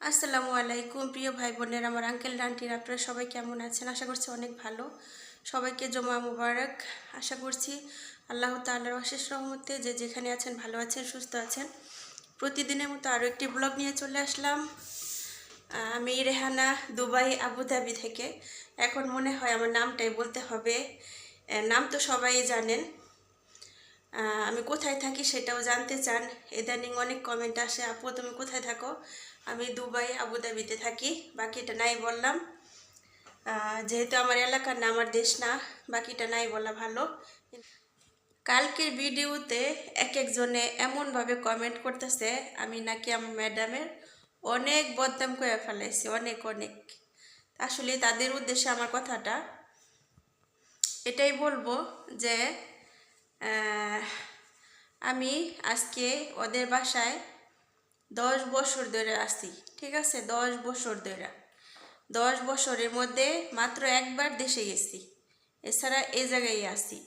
আসসালামু আলাইকুম প্রিয় ভাই বোনের, আমার আঙ্কেল আন্টির, আপনারা সবাই কেমন আছেন? আশা করছি অনেক ভালো। সবাইকে জমা মুবারক। আশা করছি আল্লাহ তাআলার অশেষ রহমতে যে যেখানে আছেন ভালো আছেন, সুস্থ আছেন। প্রতিদিনের মতো আরও একটি ব্লগ নিয়ে চলে আসলাম। আমি রেহানা, দুবাই আবুধাবি থেকে। এখন মনে হয় আমার নামটাই বলতে হবে। নাম তো সবাই জানেন। আমি কোথায় থাকি সেটাও জানতে চান। ইদানিং অনেক কমেন্ট আসে, আপু তুমি কোথায় থাকো? আমি দুবাই আবুধাবিতে থাকি, বাকিটা নাই বললাম। যেহেতু আমার এলাকার না, আমার দেশ না, বাকিটা নাই বলা ভালো। কালকের ভিডিওতে এক একজনে এমনভাবে কমেন্ট করতেছে আমি নাকি আমার ম্যাডামের অনেক বদনাম করে ফেলাইছি, অনেক অনেক। আসলে তাদের উদ্দেশ্যে আমার কথাটা এটাই বলবো যে আমি আজকে ওদের বাসায় 10 বছর ধরে আসি, ঠিক আছে? 10 বছর ধরে, 10 বছরের মধ্যে মাত্র একবার দেশে গেছি, এছাড়া এই জায়গায় আসি।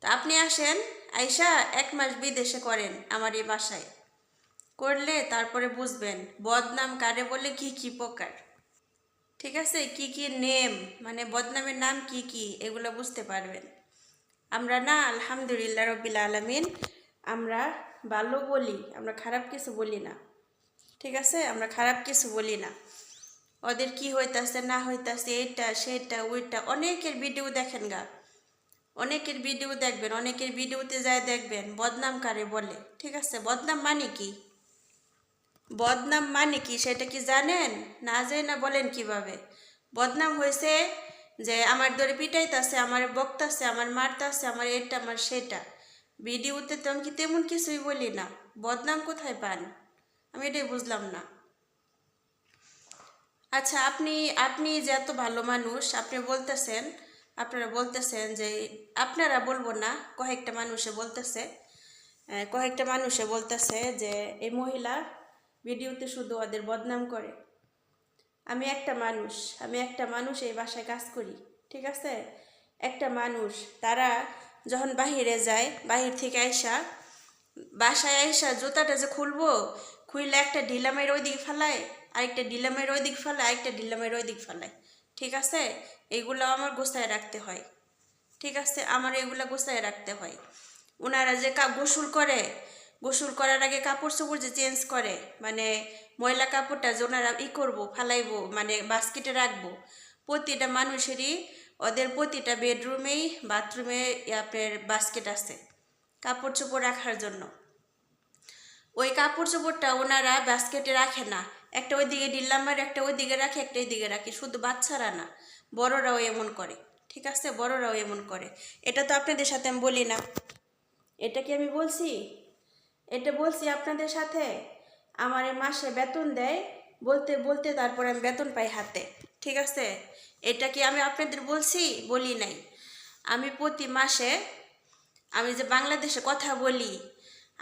তো আপনি আসেন, আইসা 1 মাস বিদেশে করেন আমার এই বাসায়, করলে তারপরে বুঝবেন বদনাম কারে বলে, কি কি প্রকার, ঠিক আছে? কি কি নেম, মানে বদনামের নাম কি কি, এগুলো বুঝতে পারবেন। আমরা না, আলহামদুলিল্লাহ রব্বিল আলামিন, আমরা ভালো বলি, আমরা খারাপ কিছু বলি না, ঠিক আছে? আমরা খারাপ কিছু বলি না। ওদের কি হইতাছে না হইতাছে, এটা সেটা ওইটা, অনেকের ভিডিও দেখেন গা, অনেকের ভিডিও দেখবেন, অনেকের ভিডিওতে যায় দেখবেন বদনাম কারে বলে, ঠিক আছে? বদনাম মানে কি, বদনাম মানে কি সেটা কি জানেন? না যায় না বলেন কিভাবে? বদনাম হয়েছে যে আমার ধরে পিটাইতাছে, আমার বকতাছে, আমার মারতাছে, আমার এটা আমার সেটা। ভিডিওতে তো আমি কি তেমন কিছুই বলি না, বদনাম কোথায় পান? আমি এটাই বুঝলাম না। আচ্ছা, আপনি আপনি যে এত ভালো মানুষ, আপনি বলতেছেন, আপনারা বলতেছেন যে, আপনারা বলবো না, কয়েকটা মানুষে বলতেছে যে এই মহিলা ভিডিওতে শুধু ওদের বদনাম করে। আমি একটা মানুষ এই বাসায় কাজ করি, ঠিক আছে? একটা মানুষ, তারা যখন বাহিরে যায়, বাহির থেকে আইসা বাসায় আইসা জুতাটা যে খুলবো, খুললে একটা ঢিলামের ওই দিক ফেলায়, আরেকটা ঢিলামের ওই দিক ফেলায়, আরেকটা ঢিলামের ওই দিক ফেলায়, ঠিক আছে? এইগুলো আমার গোছায় রাখতে হয়, ঠিক আছে? আমার এগুলো গোছায় রাখতে হয়। ওনারা যে গোসল করে, গোসল করার আগে কাপড় চোপড় যে চেঞ্জ করে, মানে ময়লা কাপড়টা যে ওনারা করবো, ফালাইবো, মানে বাস্কেটে রাখবো, প্রতিটা মানুষেরই ওদের প্রতিটা বেডরুমেই বাথরুমে আপনার বাস্কেট আছে কাপড় চোপড় রাখার জন্য। ওই কাপড় চোপড়টা ওনারা বাস্কেটে রাখে না, একটা ওইদিকে ডিল্লাম মারে, একটা ওইদিকে রাখে, একটা এইদিকে রাখে। শুধু বাচ্চারা না, বড়রাও এমন করে, ঠিক আছে? বড়রাও এমন করে। এটা তো আপনাদের সাথে আমি বলি না, এটা কি আমি বলছি? এটা বলছি আপনাদের সাথে? আমার মাসে বেতন দেয়, বলতে বলতে তারপরে আমি বেতন পাই হাতে, ঠিক আছে? এটা কি আমি আপনাদের বলছি? বলি নাই। আমি প্রতি মাসে, আমি যে বাংলাদেশে কথা বলি,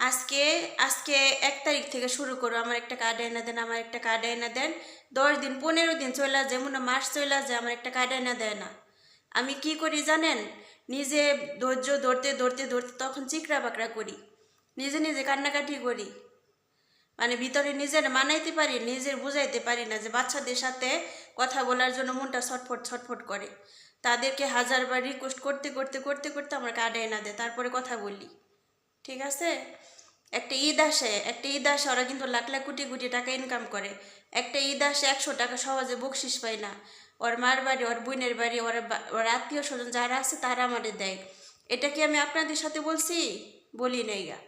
আজকে আজকে 1 তারিখ থেকে শুরু করো, আমার একটা কার্ড এনে দেন, আমার একটা কার্ড এনে দেন। 10 দিন 15 দিন চলে যায়, মনে মাস চলে যায়, আমার একটা কার্ড এনে দেয় না। আমি কি করি জানেন? নিজে ধৈর্য ধরতে ধরতে ধরতে তখন চিকরা বাকরা করি, নিজে নিজে কান্নাকাটি করি, মানে ভিতরে নিজের মানাইতে পারি, নিজের বুঝাইতে পারি না যে বাচ্চাদের সাথে কথা বলার জন্য মনটা ছটফট ছটফট করে। তাদেরকে হাজারবার রিকোয়েস্ট করতে করতে করতে করতে আমার কার্ডে এনে দেয়, তারপরে কথা বলি, ঠিক আছে? একটা ঈদ আসে, ওরা কিন্তু লাখ লাখ কোটি কোটি টাকা ইনকাম করে। একটা ঈদ আসে 100 টাকা সহজে বকশিস পায় না। ওর মার বাড়ি, ওর বোনের বাড়ি, ওর আত্মীয় স্বজন যারা আছে তারা আমাদের দেয়। এটা কি আমি আপনাদের সাথে বলছি? বলি নাই গা।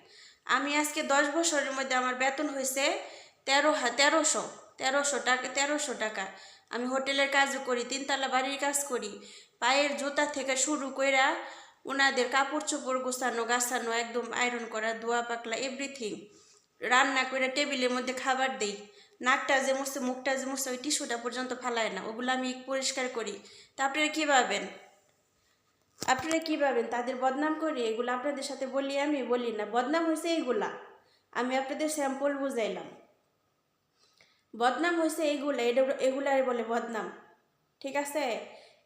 আমি আজকে 10 বছরের মধ্যে আমার বেতন হয়েছে 1300 টাকা, 1300 টাকা। আমি হোটেলের কাজও করি, 3 তলা বাড়ির কাজ করি, পায়ের জুতা থেকে শুরু কইরা ওনাদের কাপড় চোপড় গোছানো গাছানো, একদম আয়রন করা, ধোয়া পাকলা, এভরিথিং। রান্না করে টেবিলের মধ্যে খাবার দেই, নাকটা যে মুছছে, মুখটা যে মুছছে, ওই টিস্যুটা পর্যন্ত ফালায় না, ওগুলো আমি পরিষ্কার করি। তা আপনারা কী ভাবেন? আপনারা কী ভাবেন তাদের বদনাম করি? এগুলো আপনাদের সাথে বলি? আমি বলি না। বদনাম হয়েছে এইগুলা, আমি আপনাদের স্যাম্পল বুঝাইলাম। বদনাম হয়েছে এইগুলা, এগুলার বলে বদনাম, ঠিক আছে?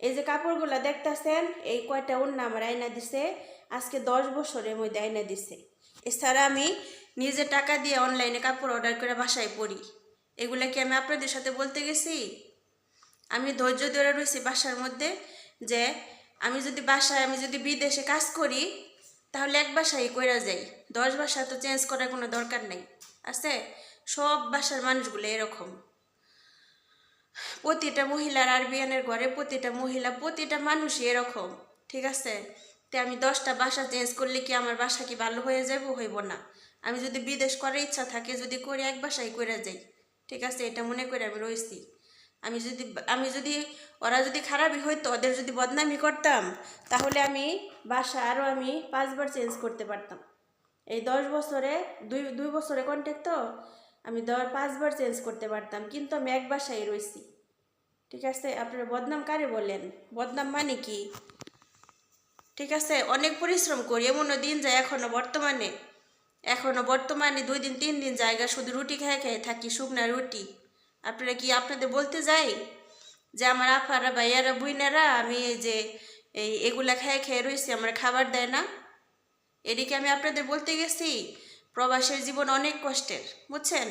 এই যে কাপড়গুলো দেখতেছেন, এই কয়টা ওড়না আমার আয়না দিছে, আজকে 10 বছরের মধ্যে আয়না দিছে। এছাড়া আমি নিজে টাকা দিয়ে অনলাইনে কাপড় অর্ডার করে বাসায় পরি, এগুলা কি আমি আপনাদের সাথে বলতে গেছি? আমি ধৈর্য ধরে রয়েছি বাসার মধ্যে, যে আমি যদি বিদেশে কাজ করি তাহলে এক বাসায় কইরা যাই, 10 বাসা তো চেঞ্জ করার কোনো দরকার নেই। আছে, সব বাসার মানুষগুলো এরকম। প্রতিটা মহিলার আরবিয়ানের ঘরে প্রতিটা মানুষই এরকম, ঠিক আছে? তো আমি 10টা বাসা চেঞ্জ করলে কি আমার বাসা কি ভালো হয়ে যাবো? হইব না। আমি যদি বিদেশ করার ইচ্ছা থাকে, যদি করে এক বাসায় কইরা যাই, ঠিক আছে? এটা মনে করে আমি রয়েছি। আমি যদি ওরা যদি খারাপই হইতো, ওদের যদি বদনামি করতাম, তাহলে আমি বাসা আরও 5বার চেঞ্জ করতে পারতাম। এই 10 বছরে দুই বছরে কন্ট্যাক্ট, তো আমি 5বার চেঞ্জ করতে পারতাম, কিন্তু আমি এক বাসায় রয়েছি, ঠিক আছে? আপনারা বদনাম কারে বলেন? বদনাম মানে কি? ঠিক আছে, অনেক পরিশ্রম করি, এমনও দিন যায় এখনো বর্তমানে 2 দিন 3 দিন জায়গা শুধু রুটি খেয়ে থাকি, শুকনা রুটি। আপনারা কি আপনাদের বলতে যাই যে আমার আফারা ভাইয়ারা বুইনারা আমি এগুলা খেয়ে রয়েছি, আমার খাবার দেয় না? এদিকে আমি আপনাদের বলতে গেছি প্রবাসের জীবন অনেক কষ্টের, বুঝছেন?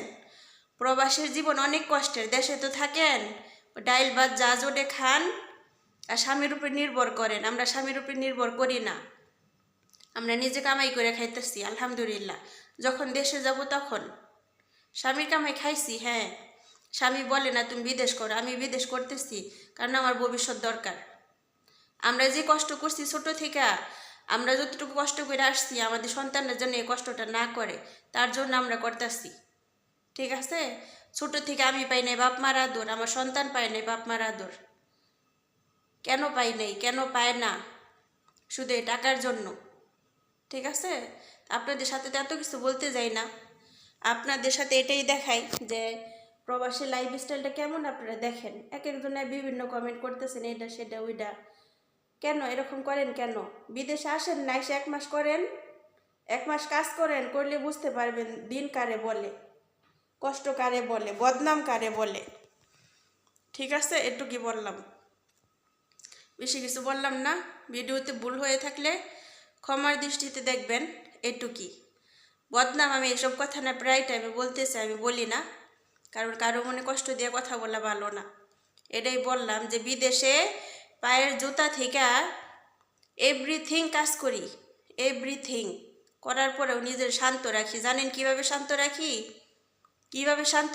প্রবাসের জীবন অনেক কষ্টের। দেশে তো থাকেন, ডাইল ভাত যা জোটে খান আর স্বামীর উপর নির্ভর করেন। আমরা স্বামীর উপর নির্ভর করি না, আমরা নিজে কামাই করে খাইতেছি আলহামদুলিল্লাহ। যখন দেশে যাব তখন স্বামীর কামাই খাইছি। হ্যাঁ, স্বামী বলে না তুমি বিদেশ করো, আমি বিদেশ করতেছি কারণ আমার ভবিষ্যৎ দরকার। আমরা যে কষ্ট করছি ছোট থেকে, আমরা যতটুকু কষ্ট করে আসছি, আমাদের সন্তানরা যেন এই কষ্টটা না করে, তার জন্য আমরা করতেছি, ঠিক আছে? ছোট থেকে আমি পাই নাই বাপ মার আদর, আমার সন্তান পাই নাই বাপ মার আদর। কেন পাই নাই, কেন পায় না? শুধু এই টাকার জন্য, ঠিক আছে? আপনাদের সাথে তো এত কিছু বলতে যাই না, আপনাদের সাথে এটাই দেখাই যে প্রবাসী লাইফস্টাইলটা কেমন। আপনারা দেখেন, এক একজনে বিভিন্ন কমেন্ট করতেছেন, এটা সেটা ওইটা। কেন এরকম করেন? কেন বিদেশে আসেন না, এসে 1 মাস করেন, 1 মাস কাজ করেন, করলে বুঝতে পারবেন দিন কারে বলে, কষ্ট কারে বলে, বদনাম কারে বলে। ঠিক আছে, একটু কি বললাম, বেশি কিছু বললাম না। ভিডিওতে ভুল হয়ে থাকলে ক্ষমার দৃষ্টিতে দেখবেন। এটুকি বদনাম, আমি এসব কথা না প্রায় টাইমে বলতে চাই, আমি বলি না, কারণ কারো মনে কষ্ট দিয়ে কথা বলা ভালো না। এটাই বললাম যে বিদেশে পায়ের জুতা থেকে এভরিথিং কাজ করি, এভরিথিং করার পরেও নিজের শান্ত রাখি। জানেন কিভাবে শান্ত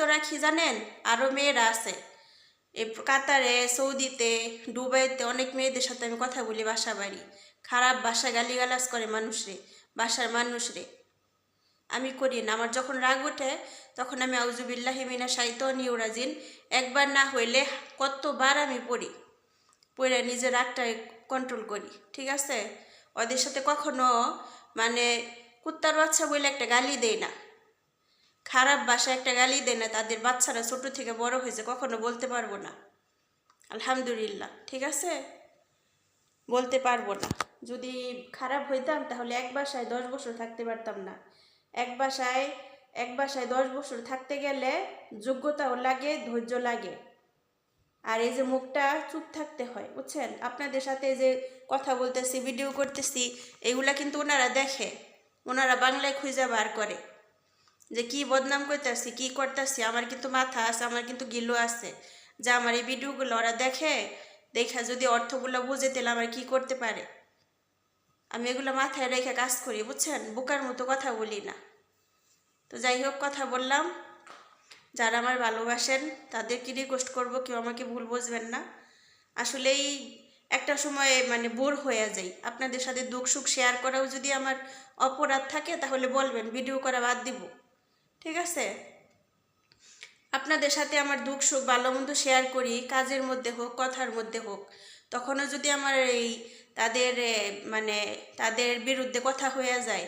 রাখি? জানেন? আরও মেয়েরা আছে এই কাতারে, সৌদিতে, দুবাইতে, অনেক মেয়েদের সাথে আমি কথা বলি বাসা বাড়ি। খারাপ ভাষা গালিগালাজ করে বাসার মানুষরে। আমি করি না। আমার যখন রাগ ওঠে তখন আমি আউযুবিল্লাহি মিনাশ শাইতানির রাজিম একবার না হইলে কতবার আমি পড়ি, পড়ে নিজের রাগটা কন্ট্রোল করি, ঠিক আছে? ওদের সাথে কখনো কুত্তার বাচ্চা বলে একটা গালি দেই না, খারাপ ভাষা একটা গালি দেয় না। তাদের বাচ্চারা ছোট থেকে বড় হয়েছে, কখনো বলতে পারবো না আলহামদুলিল্লাহ, ঠিক আছে? বলতে পারবো না। যদি খারাপ হইতাম তাহলে এক বাসায় 10 বছর থাকতে পারতাম না। এক বাসায় 10 বছর থাকতে গেলে যোগ্যতাও লাগে, ধৈর্য লাগে, আর এই যে মুখটা চুপ থাকতে হয়, বুঝছেন? আপনাদের সাথে যে কথা বলতেছি, ভিডিও করতেছি, এগুলা কিন্তু ওনারা দেখে, ওনারা বাংলায় খুঁজে বার করে যে কি বদনাম করতেছি, কি করতেছি। আমার কিন্তু মাথা আছে, আমার কিন্তু গিলো আছে, যে আমার এই ভিডিওগুলো ওরা দেখা যদি অর্থগুলো বুঝে তাহলে আমার কি করতে পারে। আমি এগুলো মাথায় রেখে কাজ করি, বুঝছেন? বোকার মতো কথা বলি না। তো যাই হোক, কথা বললাম। যারা আমার ভালোবাসেন তাদেরকে রিকোয়েস্ট করব, কেউ আমাকে ভুল বুঝবেন না। আসলেই একটা সময় বোর হয়ে যাই। আপনাদের সাথে দুঃখ সুখ শেয়ার করাও যদি আমার অপরাধ থাকে তাহলে বলবেন, ভিডিও করা বাদ দিব, ঠিক আছে? আপনাদের সাথে আমার দুঃখ সুখ ভালো মন্দ শেয়ার করি, কাজের মধ্যে হোক, কথার মধ্যে হোক। তখনও যদি আমার তাদের বিরুদ্ধে কথা হয়ে যায়,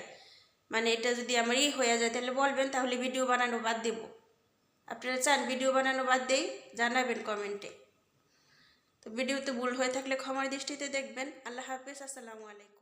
এটা যদি আমার হয়ে যায়, তাহলে বলবেন, তাহলে ভিডিও বানানো বাদ দেব। আপনারা চান ভিডিও বানানো বাদ দেই? জানাবেন কমেন্টে। তো ভিডিওতে ভুল হয়ে থাকলে ক্ষমার দৃষ্টিতে দেখবেন। আল্লাহ হাফেজ, আসসালামু আলাইকুম।